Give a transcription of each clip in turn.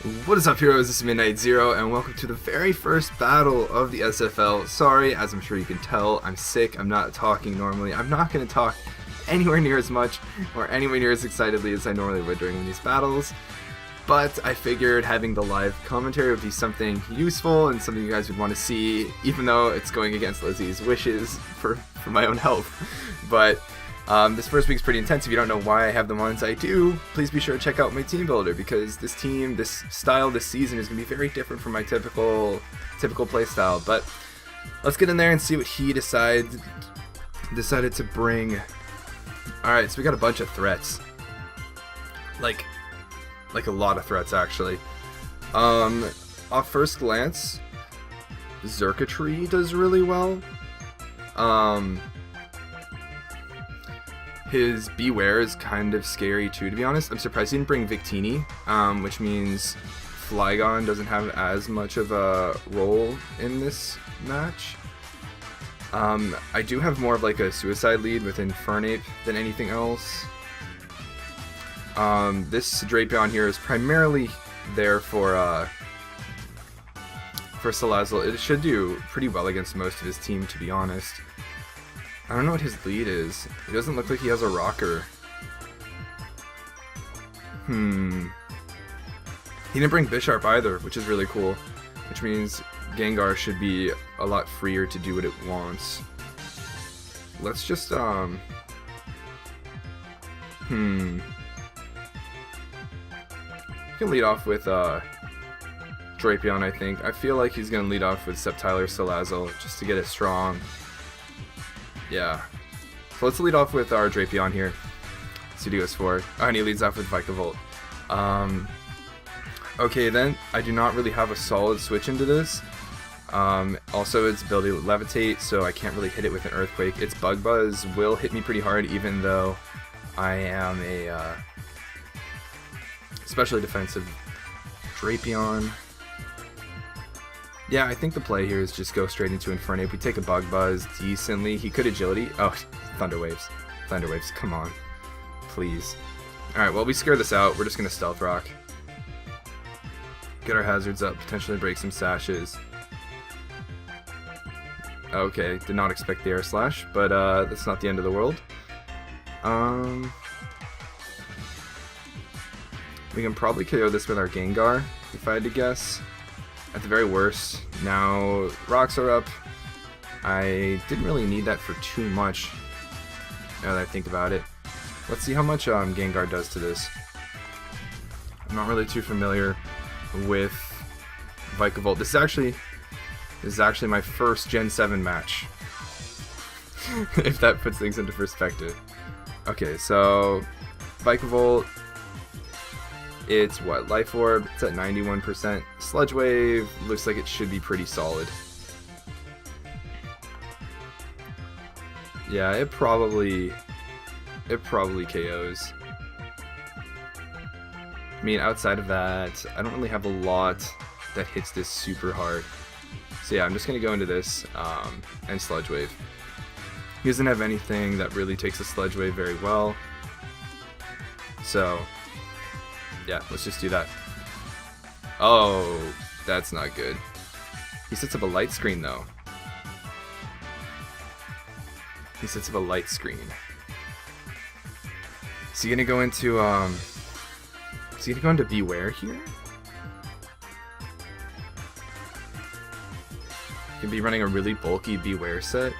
What is up, heroes? This is Midnight Zero, and welcome to the very first battle of the SFL. Sorry, as I'm sure you can tell, I'm sick. I'm not talking normally. I'm not going to talk anywhere near as much or anywhere near as excitedly as I normally would during these battles. But I figured having the live commentary would be something useful and something you guys would want to see, even though it's going against Lizzie's wishes for my own health. But this first week's pretty intense. If you don't know why I have the ones I do, please be sure to check out my team builder, because this team, this style, this season is going to be very different from my typical play style. But let's get in there and see what he decided to bring. Alright, so we got a bunch of threats. Like a lot of threats, actually. Off first glance, Zerkatry does really well. His Beware is kind of scary too, to be honest. I'm surprised he didn't bring Victini, which means Flygon doesn't have as much of a role in this match. I do have more of like a suicide lead with Infernape than anything else. This Drapion here is primarily there for Salazzle. It should do pretty well against most of his team, to be honest. I don't know what his lead is. It doesn't look like he has a rocker. He didn't bring Bisharp either, which is really cool. Which means Gengar should be a lot freer to do what it wants. Let's just, You can lead off with, Drapion, I think. I feel like he's gonna lead off with Sceptile or Salazzle, just to get it strong. Yeah. So let's lead off with our Drapion here. Let's see what he goes for. Oh, and he leads off with Vikavolt. Okay, then. I do not really have a solid switch into this. Also, its ability to Levitate, so I can't really hit it with an Earthquake. Its Bug Buzz will hit me pretty hard, even though I am a especially defensive Drapion. Yeah, I think the play here is just go straight into Infernape. We take a Bug Buzz decently. He could Agility. Oh, Thunder Waves. Thunder Waves, come on. Please. Alright, well, we scare this out. We're just going to Stealth Rock. Get our hazards up, potentially break some sashes. Okay, did not expect the Air Slash, but that's not the end of the world. We can probably KO this with our Gengar, if I had to guess. At the very worst. Now, rocks are up. I didn't really need that for too much, now that I think about it. Let's see how much Gengar does to this. I'm not really too familiar with Vikavolt. This is actually my first Gen 7 match. If that puts things into perspective. Okay, so Vikavolt, it's what, Life Orb, it's at 91%. Sludge Wave looks like it should be pretty solid. Yeah, it probably KOs. I mean, outside of that, I don't really have a lot that hits this super hard. So yeah, I'm just gonna go into this and Sludge Wave. He doesn't have anything that really takes a Sludge Wave very well. So yeah, let's just do that. Oh, that's not good. He sets up a light screen, though. He sets up a light screen. Is he gonna go into, is he gonna go into Beware here? He could be running a really bulky Beware set.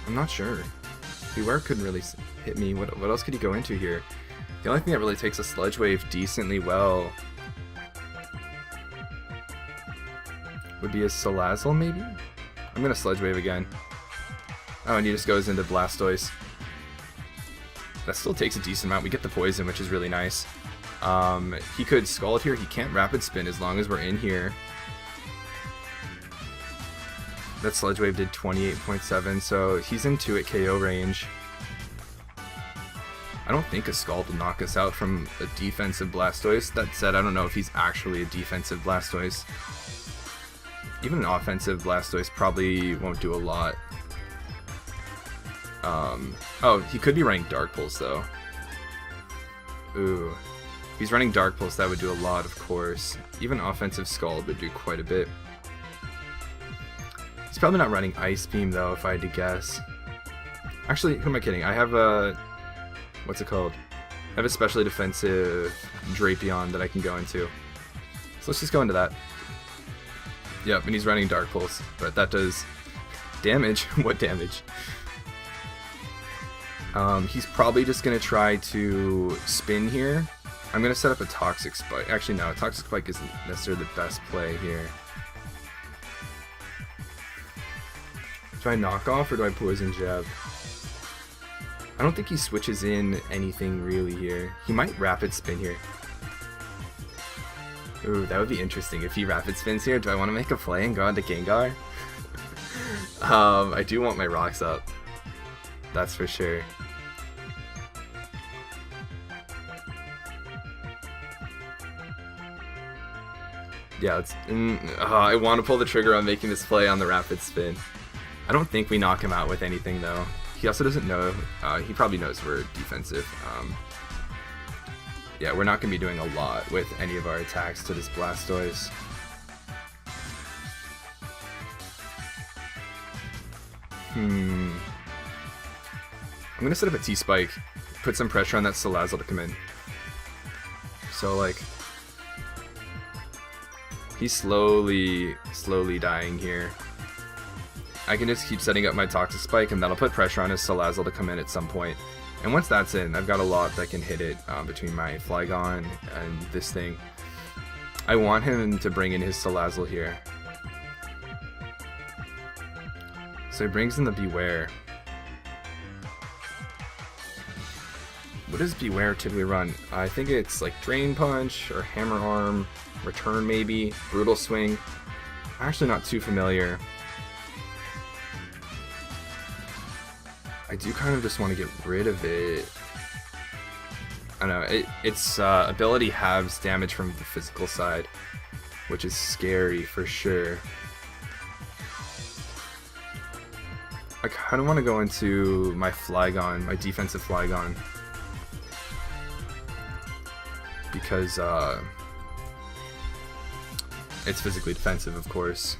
I'm not sure. Beware couldn't really hit me. What else could he go into here? The only thing that really takes a Sludge Wave decently well would be a Salazzle, maybe? I'm gonna Sludge Wave again. Oh, and he just goes into Blastoise. That still takes a decent amount. We get the Poison, which is really nice. He could Scald here. He can't Rapid Spin as long as we're in here. That Sludge Wave did 28.7, so he's in 2 at KO range. I don't think a Scald will knock us out from a defensive Blastoise. That said, I don't know if he's actually a defensive Blastoise. Even an offensive Blastoise probably won't do a lot. Oh, he could be running Dark Pulse though. Ooh. he's running Dark Pulse, that would do a lot, of course. Even offensive Scald would do quite a bit. He's probably not running Ice Beam, though, if I had to guess. Actually, who am I kidding? I have a... what's it called? I have a specially defensive Drapion that I can go into. So let's just go into that. Yep, and he's running Dark Pulse, but that does damage. What damage? He's probably just going to try to spin here. I'm going to set up a Toxic Spike. Actually, no, Toxic Spike isn't necessarily the best play here. Do I knock off or do I Poison Jab? I don't think he switches in anything really here. He might Rapid Spin here. Ooh, that would be interesting if he Rapid Spins here. Do I want to make a play and go on to Gengar? I do want my rocks up. That's for sure. Yeah, let's... I want to pull the trigger on making this play on the Rapid Spin. I don't think we knock him out with anything, though. He also doesn't know... he probably knows we're defensive. Yeah, we're not going to be doing a lot with any of our attacks to this Blastoise. I'm going to set up a T-Spike, put some pressure on that Salazzle to come in. So, like... he's slowly dying here. I can just keep setting up my Toxic Spike, and that'll put pressure on his Salazzle to come in at some point. And once that's in, I've got a lot that can hit it between my Flygon and this thing. I want him to bring in his Salazzle here. So he brings in the Beware. What does Beware typically run? I think it's like Drain Punch or Hammer Arm, Return maybe, Brutal Swing. I'm actually not too familiar. I do kind of just want to get rid of it. I don't know, its ability halves damage from the physical side, which is scary for sure. I kind of want to go into my Flygon, my defensive Flygon. Because it's physically defensive, of course.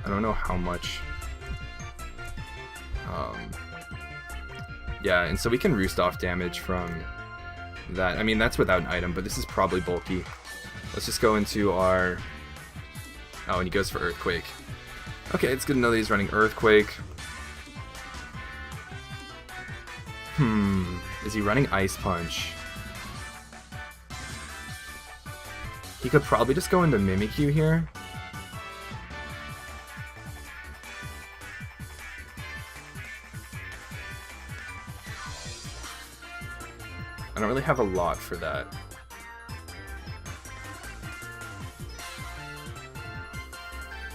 I don't know how much. Yeah, and so we can roost off damage from that. I mean, that's without an item, but this is probably bulky. Let's just go into our... oh, and he goes for Earthquake. Okay, it's good to know that he's running Earthquake. Is he running Ice Punch? He could probably just go into Mimikyu here. I don't really have a lot for that.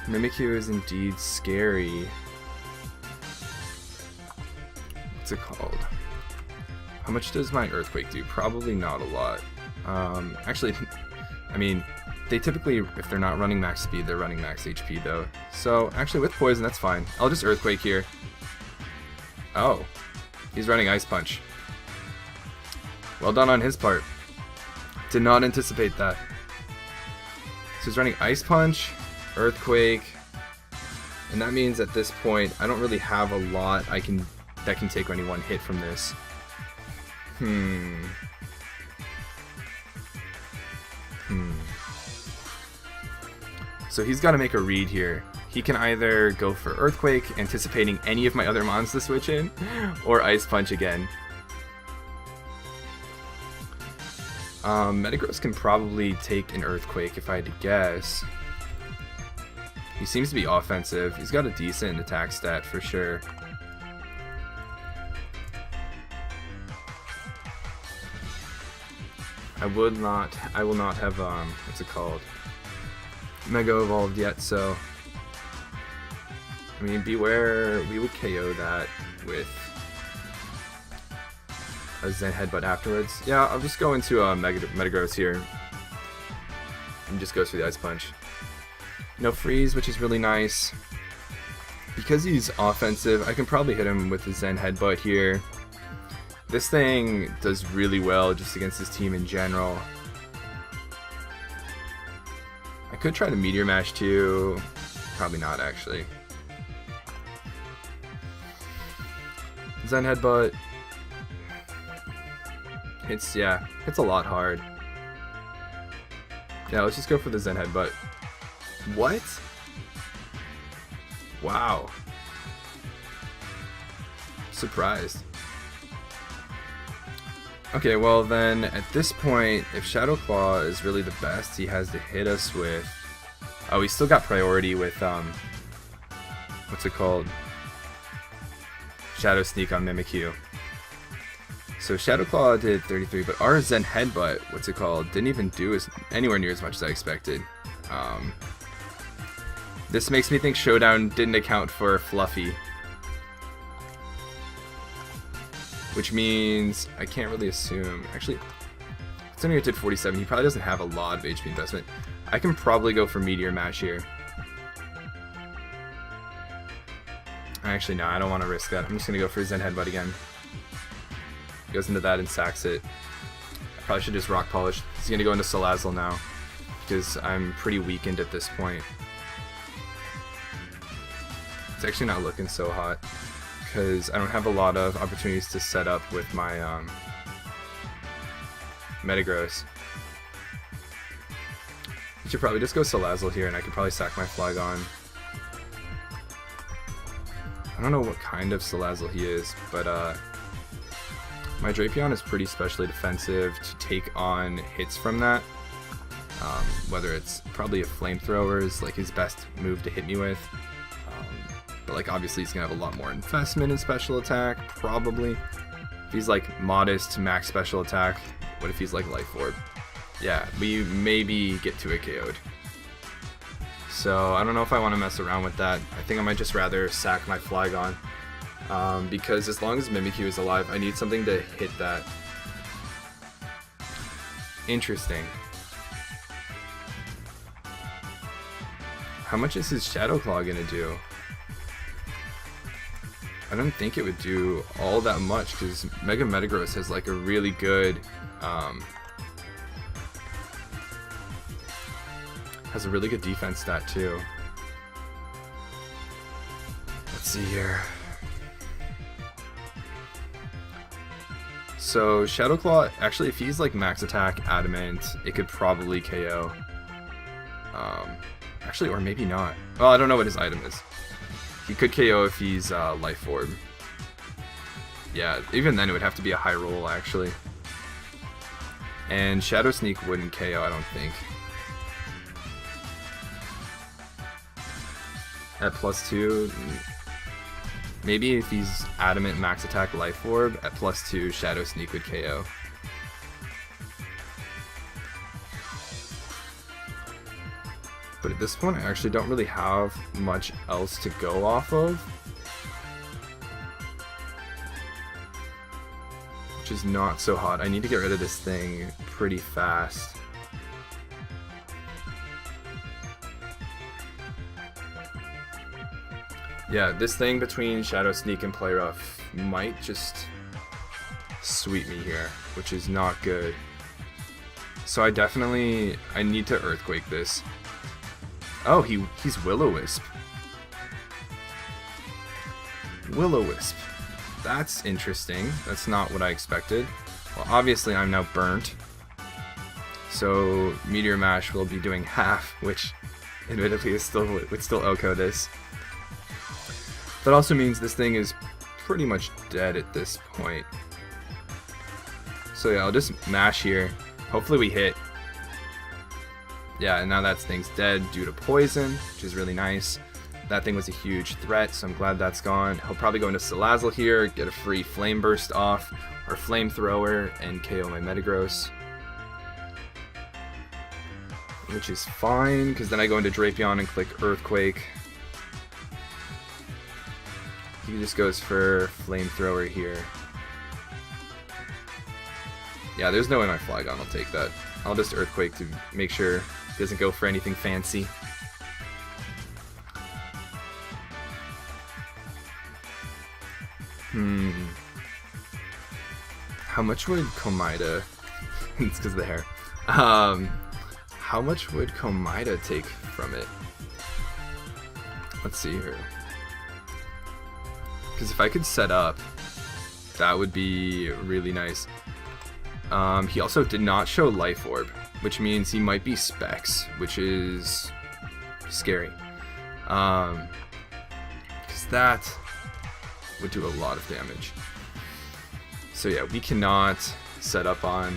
Mimikyu is indeed scary. What's it called? How much does my Earthquake do? Probably not a lot. Actually, I mean, they typically, if they're not running max speed, they're running max HP though. So actually with Poison, that's fine. I'll just Earthquake here. Oh, he's running Ice Punch. Well done on his part. Did not anticipate that. So he's running Ice Punch, Earthquake, and that means at this point I don't really have a lot that can take only one hit from this. So he's got to make a read here. He can either go for Earthquake, anticipating any of my other mons to switch in, or Ice Punch again. Metagross can probably take an Earthquake if I had to guess. He seems to be offensive. He's got a decent attack stat for sure. I will not have what's it called? Mega Evolved yet, so I mean, Beware, we would KO that with a Zen Headbutt afterwards. Yeah, I'll just go into Metagross here and just goes for the Ice Punch. No freeze, which is really nice. Because he's offensive, I can probably hit him with the Zen Headbutt here. This thing does really well just against his team in general. I could try to Meteor Mash too. Probably not, actually. Zen Headbutt. Hits a lot hard. Yeah, let's just go for the Zen Headbutt. What? Wow. Surprised. Okay, well then, at this point, if Shadow Claw is really the best he has to hit us with... Oh, he's still got priority with, what's it called? Shadow Sneak on Mimikyu. So Shadow Claw did 33, but our Zen Headbutt, what's it called, didn't even do anywhere near as much as I expected. This makes me think Showdown didn't account for Fluffy. Which means I can't really assume. Actually, Xenogear did 47. He probably doesn't have a lot of HP investment. I can probably go for Meteor Mash here. Actually, no, I don't want to risk that. I'm just going to go for Zen Headbutt again. Goes into that and sacks it. I probably should just Rock Polish. He's going to go into Salazzle now, because I'm pretty weakened at this point. It's actually not looking so hot, because I don't have a lot of opportunities to set up with my Metagross. I should probably just go Salazzle here, and I could probably sack my Flygon. I don't know what kind of Salazzle he is, but my Drapion is pretty specially defensive to take on hits from that. Whether it's probably a Flamethrower is like his best move to hit me with. But like obviously he's gonna have a lot more investment in special attack, probably. If he's like modest to max special attack, what if he's like Life Orb? Yeah, we maybe get to a KO'd. So I don't know if I want to mess around with that. I think I might just rather sack my Flygon. Because as long as Mimikyu is alive, I need something to hit that. Interesting. How much is his Shadow Claw gonna do? I don't think it would do all that much, because Mega Metagross has like a really good defense stat too. Let's see here. So Shadow Claw, actually if he's like max attack adamant, it could probably KO. Actually, or maybe not. Well, I don't know what his item is. He could KO if he's Life Orb. Yeah, even then it would have to be a high roll actually. And Shadow Sneak wouldn't KO, I don't think. At +2, maybe if he's adamant max attack Life Orb, at +2 Shadow Sneak would KO. But at this point I actually don't really have much else to go off of. Which is not so hot. I need to get rid of this thing pretty fast. Yeah, this thing between Shadow Sneak and Play Rough might just sweep me here, which is not good. So I need to Earthquake this. Oh, he's Will-O-Wisp. Will-O-Wisp. That's interesting. That's not what I expected. Well, obviously I'm now burnt. So Meteor Mash will be doing half, which admittedly would still OHKO this. That also means this thing is pretty much dead at this point. So yeah, I'll just mash here. Hopefully we hit. Yeah, and now that thing's dead due to poison, which is really nice. That thing was a huge threat, so I'm glad that's gone. He'll probably go into Salazzle here, get a free Flame Burst off, or Flamethrower, and KO my Metagross. Which is fine, because then I go into Drapion and click Earthquake. He just goes for Flamethrower here. Yeah, there's no way my Flygon will take that. I'll just Earthquake to make sure he doesn't go for anything fancy. How much would Komida... it's because of the hair. How much would Komida take from it? Let's see here. Because if I could set up, that would be really nice. He also did not show Life Orb, which means he might be Specs, which is scary. Because that would do a lot of damage. So yeah, we cannot set up on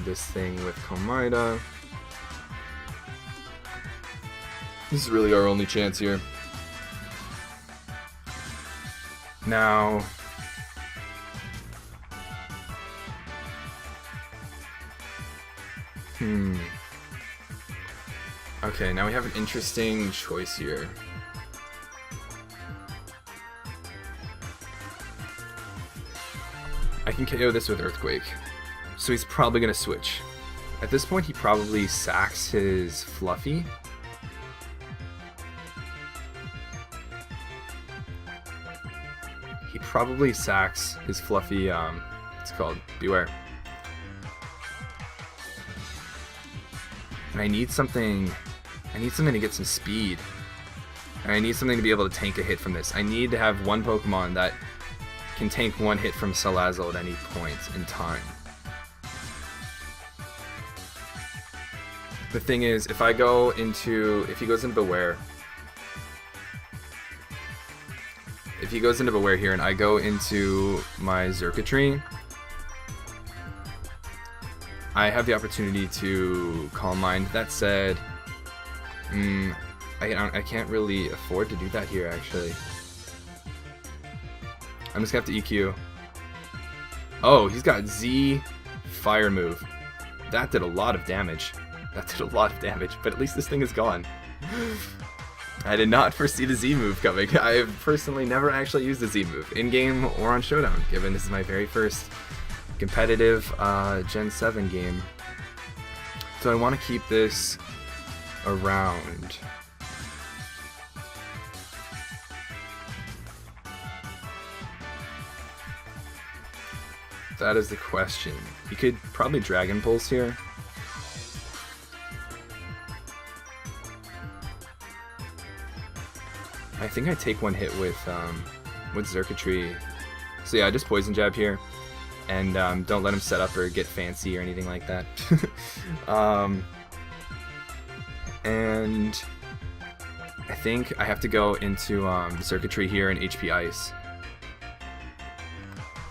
this thing with Komida. This is really our only chance here. Now... Okay, now we have an interesting choice here. I can KO this with Earthquake. So he's probably going to switch. At this point, he probably sacks his Fluffy. He probably sacks his Fluffy, it's called Beware. And I need something to get some speed. And I need something to be able to tank a hit from this. I need to have one Pokemon that can tank one hit from Salazzle at any point in time. The thing is, if he goes into Beware, here and I go into my Xurkitree, I have the opportunity to Calm Mind. That said, I can't really afford to do that here, actually. I'm just gonna have to EQ. Oh, he's got Z Fire move. That did a lot of damage. But at least this thing is gone. I did not foresee the Z move coming. I have personally never actually used the Z move, in-game or on Showdown, given this is my very first competitive Gen 7 game. So I want to keep this around. That is the question. You could probably Dragon Pulse here. I think I take one hit with Xurkitree. So yeah, I just Poison Jab here. And don't let him set up or get fancy or anything like that. And I think I have to go into Xurkitree here and HP Ice.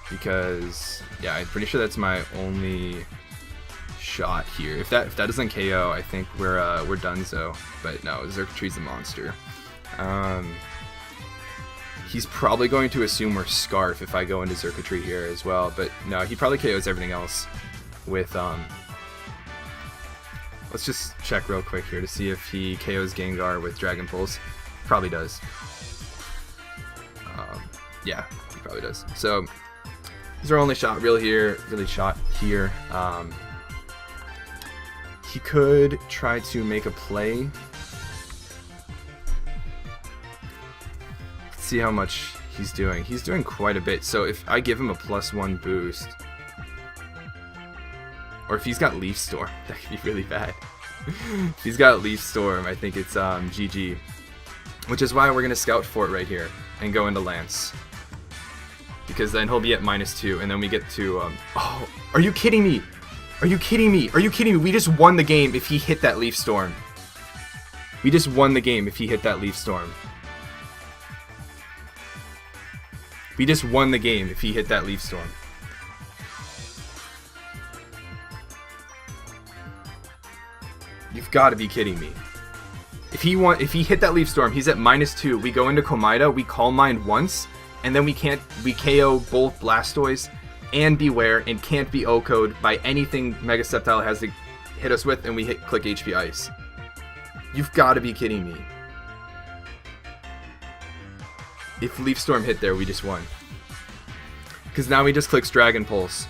Because, yeah, I'm pretty sure that's my only shot here. If that doesn't KO, I think we're donezo. But no, Xurkitree's a monster. He's probably going to assume we're Scarf if I go into Xurkitree here as well, but no, he probably KOs everything else with, let's just check real quick here to see if he KOs Gengar with Dragon Pulse. Probably does. Yeah, he probably does. So, this is our only shot really here. He could try to make a play. See how much he's doing. He's doing quite a bit. So if I give him a +1 boost, or if he's got Leaf Storm, that could be really bad. If he's got Leaf Storm, I think it's GG. Which is why we're gonna Scout Fort right here and go into Lance, because then he'll be at -2, and then we get to oh, are you kidding me? Are you kidding me? Are you kidding me? We just won the game if he hit that Leaf Storm. We just won the game if he hit that Leaf Storm. We just won the game if he hit that Leaf Storm. You've got to be kidding me. If he hit that Leaf Storm, he's at -2. We go into Komida, we Calm Mind once, and then we KO both Blastoise and Beware and can't be O-code by anything Mega Sceptile has to hit us with, and we click HP Ice. You've got to be kidding me. If Leaf Storm hit there, we just won. Because now he just clicks Dragon Pulse.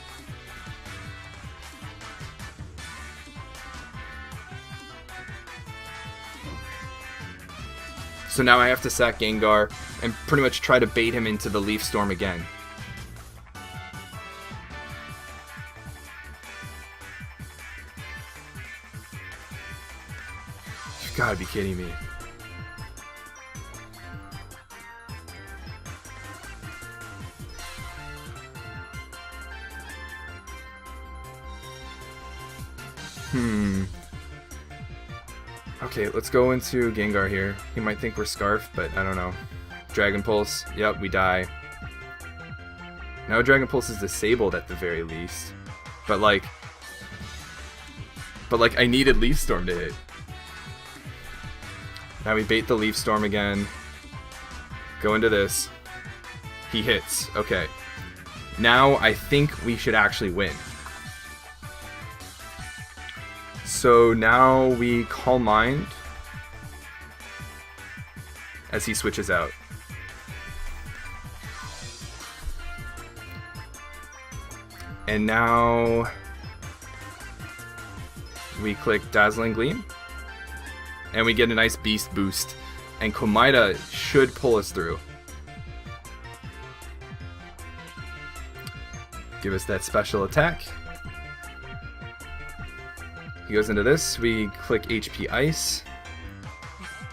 So now I have to sack Gengar and pretty much try to bait him into the Leaf Storm again. You gotta be kidding me. Okay, let's go into Gengar here. He might think we're Scarf, but I don't know. Dragon Pulse. Yep, we die. Now Dragon Pulse is disabled at the very least. But like, I needed Leaf Storm to hit. Now we bait the Leaf Storm again. Go into this. He hits. Okay. Now I think we should actually win. So now we Calm Mind as he switches out. And now we click Dazzling Gleam. And we get a nice Beast boost. And Komaida should pull us through. Give us that special attack. He goes into this, we click HP Ice.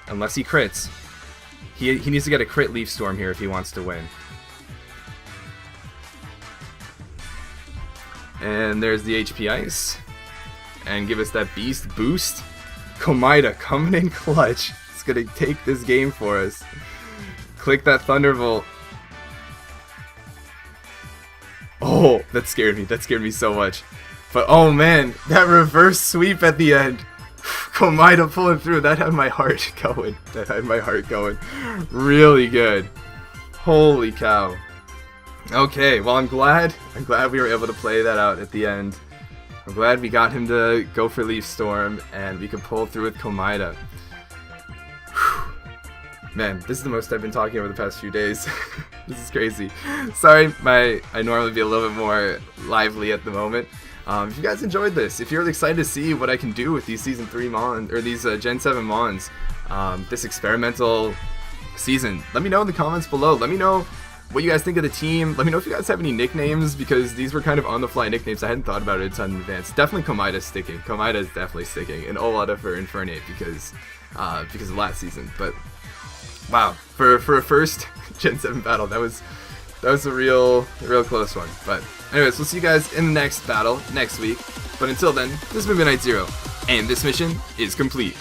Unless he crits. He needs to get a crit Leaf Storm here if he wants to win. And there's the HP Ice. And give us that Beast boost. Komaida coming in clutch. It's gonna take this game for us. Click that Thunderbolt. Oh, that scared me. That scared me so much. But oh man, that reverse sweep at the end. Komaida pulling through. That had my heart going. That had my heart going. Really good. Holy cow. Okay, well I'm glad we were able to play that out at the end. I'm glad we got him to go for Leaf Storm and we could pull through with Komaida. Man, this is the most I've been talking over the past few days. This is crazy. Sorry, I normally be a little bit more lively at the moment. If you guys enjoyed this, if you're really excited to see what I can do with these Season 3 Mons, or these Gen 7 Mons, this experimental season, let me know in the comments below. Let me know what you guys think of the team. Let me know if you guys have any nicknames, because these were kind of on-the-fly nicknames. I hadn't thought about it a ton in advance. Definitely Komaida's sticking. Komaida is definitely sticking. And Olada for Infernape because of last season. But wow, for a first Gen 7 battle, that was a real close one. But anyways, we'll see you guys in the next battle next week. But until then, this has been Midnight Zero, and this mission is complete.